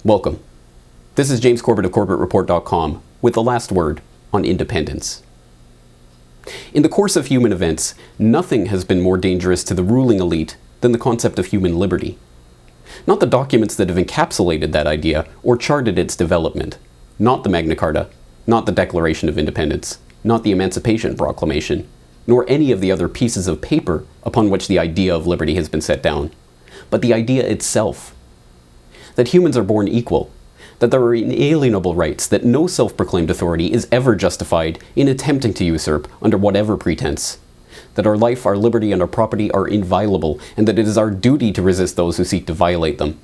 Welcome. This is James Corbett of CorbettReport.com with the last word on independence. In the course of human events, nothing has been more dangerous to the ruling elite than the concept of human liberty. Not the documents that have encapsulated that idea or charted its development. Not the Magna Carta, not the Declaration of Independence, not the Emancipation Proclamation, nor any of the other pieces of paper upon which the idea of liberty has been set down, but the idea itself. That humans are born equal, that there are inalienable rights that no self-proclaimed authority is ever justified in attempting to usurp under whatever pretense, that our life, our liberty, and our property are inviolable, and that it is our duty to resist those who seek to violate them.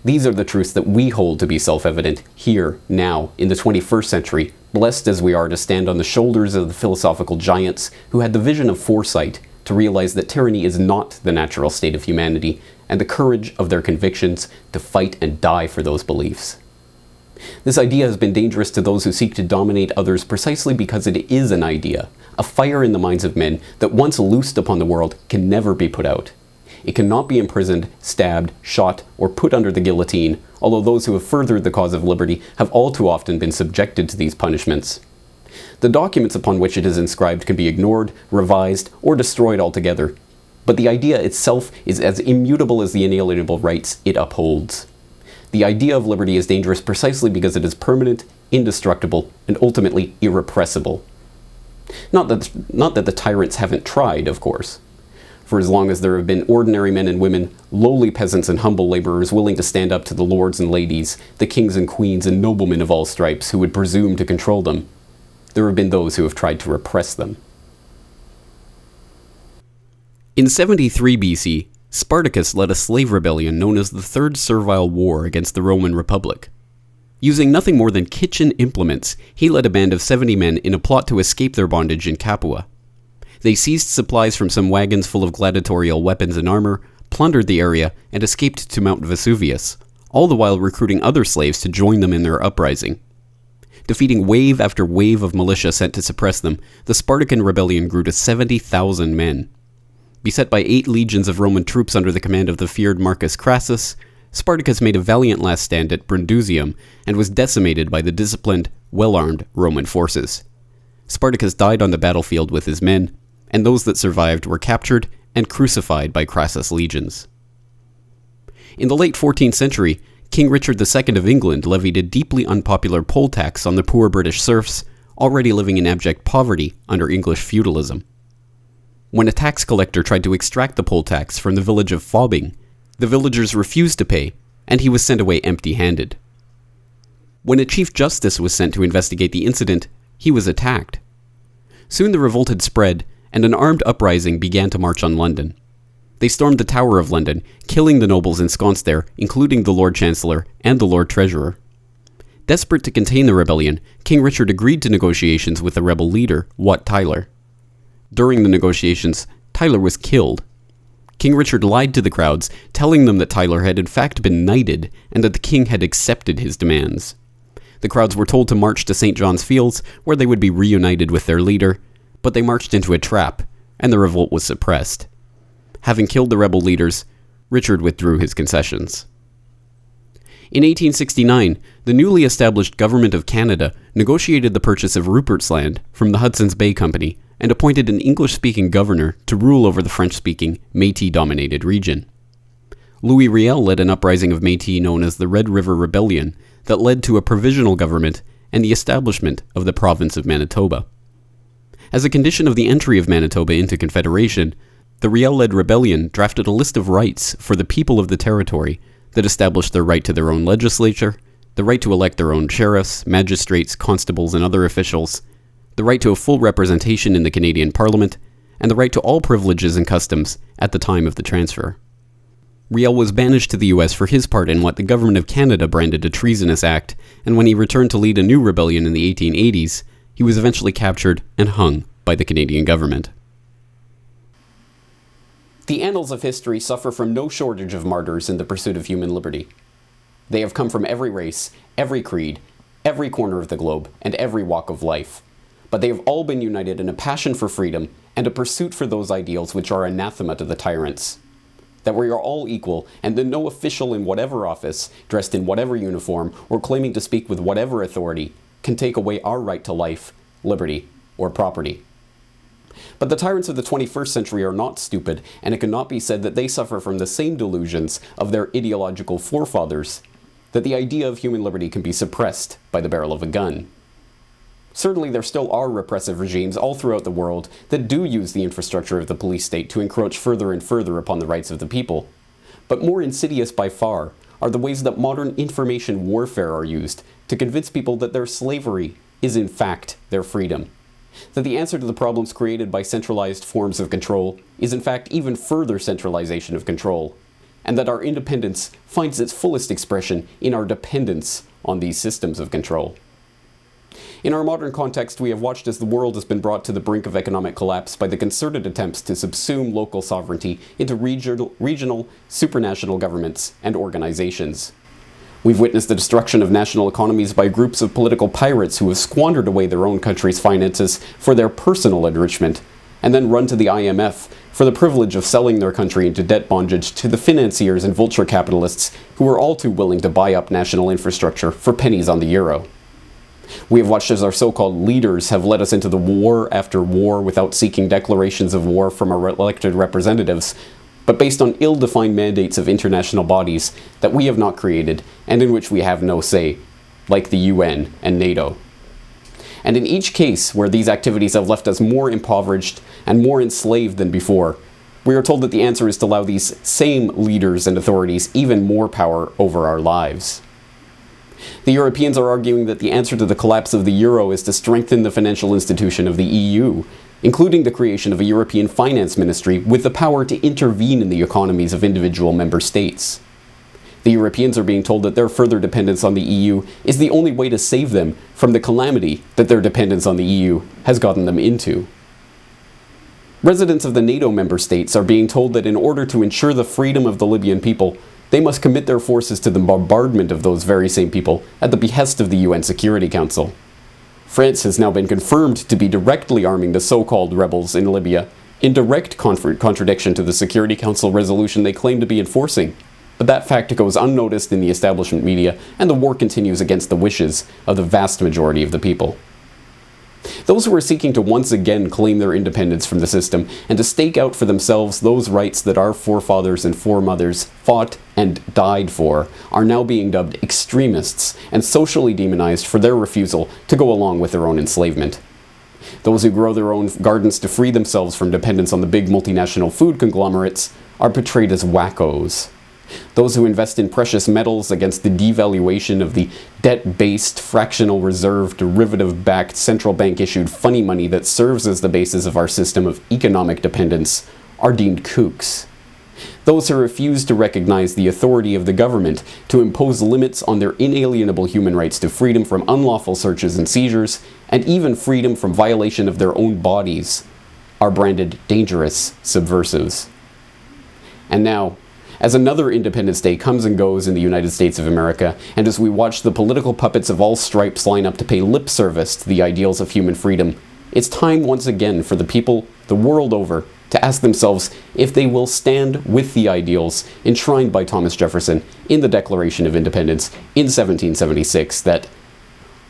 These are the truths that we hold to be self-evident here, now, in the 21st century, blessed as we are to stand on the shoulders of the philosophical giants who had the vision of foresight to realize that tyranny is not the natural state of humanity, and the courage of their convictions to fight and die for those beliefs. This idea has been dangerous to those who seek to dominate others precisely because it is an idea, a fire in the minds of men that once loosed upon the world can never be put out. It cannot be imprisoned, stabbed, shot, or put under the guillotine, although those who have furthered the cause of liberty have all too often been subjected to these punishments. The documents upon which it is inscribed can be ignored, revised, or destroyed altogether, but the idea itself is as immutable as the inalienable rights it upholds. The idea of liberty is dangerous precisely because it is permanent, indestructible, and ultimately irrepressible. Not that the tyrants haven't tried, of course. For as long as there have been ordinary men and women, lowly peasants and humble laborers willing to stand up to the lords and ladies, the kings and queens and noblemen of all stripes who would presume to control them, there have been those who have tried to repress them. In 73 BC, Spartacus led a slave rebellion known as the Third Servile War against the Roman Republic. Using nothing more than kitchen implements, he led a band of 70 men in a plot to escape their bondage in Capua. They seized supplies from some wagons full of gladiatorial weapons and armor, plundered the area, and escaped to Mount Vesuvius, all the while recruiting other slaves to join them in their uprising. Defeating wave after wave of militia sent to suppress them, the Spartan rebellion grew to 70,000 men. Beset by 8 legions of Roman troops under the command of the feared Marcus Crassus, Spartacus made a valiant last stand at Brundusium and was decimated by the disciplined, well-armed Roman forces. Spartacus died on the battlefield with his men, and those that survived were captured and crucified by Crassus' legions. In the late 14th century, King Richard II of England levied a deeply unpopular poll tax on the poor British serfs, already living in abject poverty under English feudalism. When a tax collector tried to extract the poll tax from the village of Fobbing, the villagers refused to pay, and he was sent away empty-handed. When a chief justice was sent to investigate the incident, he was attacked. Soon the revolt had spread, and an armed uprising began to march on London. They stormed the Tower of London, killing the nobles ensconced there, including the Lord Chancellor and the Lord Treasurer. Desperate to contain the rebellion, King Richard agreed to negotiations with the rebel leader, Wat Tyler. During the negotiations, Tyler was killed. King Richard lied to the crowds, telling them that Tyler had in fact been knighted and that the king had accepted his demands. The crowds were told to march to St. John's Fields, where they would be reunited with their leader, but they marched into a trap, and the revolt was suppressed. Having killed the rebel leaders, Richard withdrew his concessions. In 1869, the newly established Government of Canada negotiated the purchase of Rupert's Land from the Hudson's Bay Company and appointed an English-speaking governor to rule over the French-speaking, Métis-dominated region. Louis Riel led an uprising of Métis known as the Red River Rebellion that led to a provisional government and the establishment of the province of Manitoba. As a condition of the entry of Manitoba into Confederation, the Riel-led rebellion drafted a list of rights for the people of the territory that established their right to their own legislature, the right to elect their own sheriffs, magistrates, constables, and other officials, the right to a full representation in the Canadian Parliament, and the right to all privileges and customs at the time of the transfer. Riel was banished to the US for his part in what the Government of Canada branded a treasonous act, and when he returned to lead a new rebellion in the 1880s, he was eventually captured and hung by the Canadian government. The annals of history suffer from no shortage of martyrs in the pursuit of human liberty. They have come from every race, every creed, every corner of the globe, and every walk of life. But they have all been united in a passion for freedom and a pursuit for those ideals which are anathema to the tyrants. that we are all equal, and that no official in whatever office, dressed in whatever uniform, or claiming to speak with whatever authority, can take away our right to life, liberty, or property. But the tyrants of the 21st century are not stupid, and it cannot be said that they suffer from the same delusions of their ideological forefathers, that the idea of human liberty can be suppressed by the barrel of a gun. Certainly there still are repressive regimes all throughout the world that do use the infrastructure of the police state to encroach further and further upon the rights of the people. But more insidious by far are the ways that modern information warfare are used to convince people that their slavery is in fact their freedom. That the answer to the problems created by centralized forms of control is in fact even further centralization of control, and that our independence finds its fullest expression in our dependence on these systems of control. In our modern context, we have watched as the world has been brought to the brink of economic collapse by the concerted attempts to subsume local sovereignty into regional, supranational governments and organizations. We've witnessed the destruction of national economies by groups of political pirates who have squandered away their own country's finances for their personal enrichment, and then run to the IMF for the privilege of selling their country into debt bondage to the financiers and vulture capitalists who are all too willing to buy up national infrastructure for pennies on the euro. We have watched as our so-called leaders have led us into the war after war without seeking declarations of war from our elected representatives, but based on ill-defined mandates of international bodies that we have not created and in which we have no say, like the UN and NATO. And in each case where these activities have left us more impoverished and more enslaved than before, we are told that the answer is to allow these same leaders and authorities even more power over our lives. The Europeans are arguing that the answer to the collapse of the euro is to strengthen the financial institution of the EU, including the creation of a European finance ministry with the power to intervene in the economies of individual member states. The Europeans are being told that their further dependence on the EU is the only way to save them from the calamity that their dependence on the EU has gotten them into. Residents of the NATO member states are being told that in order to ensure the freedom of the Libyan people, they must commit their forces to the bombardment of those very same people at the behest of the UN Security Council. France has now been confirmed to be directly arming the so-called rebels in Libya, in direct contradiction to the Security Council resolution they claim to be enforcing. But that fact goes unnoticed in the establishment media, and the war continues against the wishes of the vast majority of the people. Those who are seeking to once again claim their independence from the system and to stake out for themselves those rights that our forefathers and foremothers fought and died for are now being dubbed extremists and socially demonized for their refusal to go along with their own enslavement. Those who grow their own gardens to free themselves from dependence on the big multinational food conglomerates are portrayed as wackos. Those who invest in precious metals against the devaluation of the debt-based, fractional reserve, derivative-backed, central bank-issued funny money that serves as the basis of our system of economic dependence are deemed kooks. Those who refuse to recognize the authority of the government to impose limits on their inalienable human rights to freedom from unlawful searches and seizures, and even freedom from violation of their own bodies, are branded dangerous subversives. And now, as another Independence Day comes and goes in the United States of America, and as we watch the political puppets of all stripes line up to pay lip service to the ideals of human freedom, it's time once again for the people the world over to ask themselves if they will stand with the ideals enshrined by Thomas Jefferson in the Declaration of Independence in 1776, that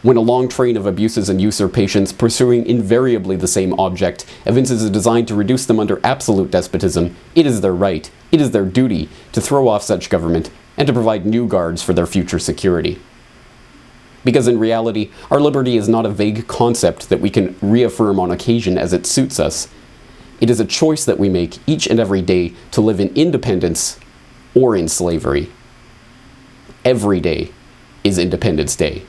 when a long train of abuses and usurpations pursuing invariably the same object evinces a design to reduce them under absolute despotism, it is their right, it is their duty to throw off such government and to provide new guards for their future security. Because in reality, our liberty is not a vague concept that we can reaffirm on occasion as it suits us. It is a choice that we make each and every day to live in independence or in slavery. Every day is Independence Day.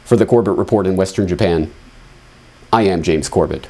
For the Corbett Report in Western Japan, I am James Corbett.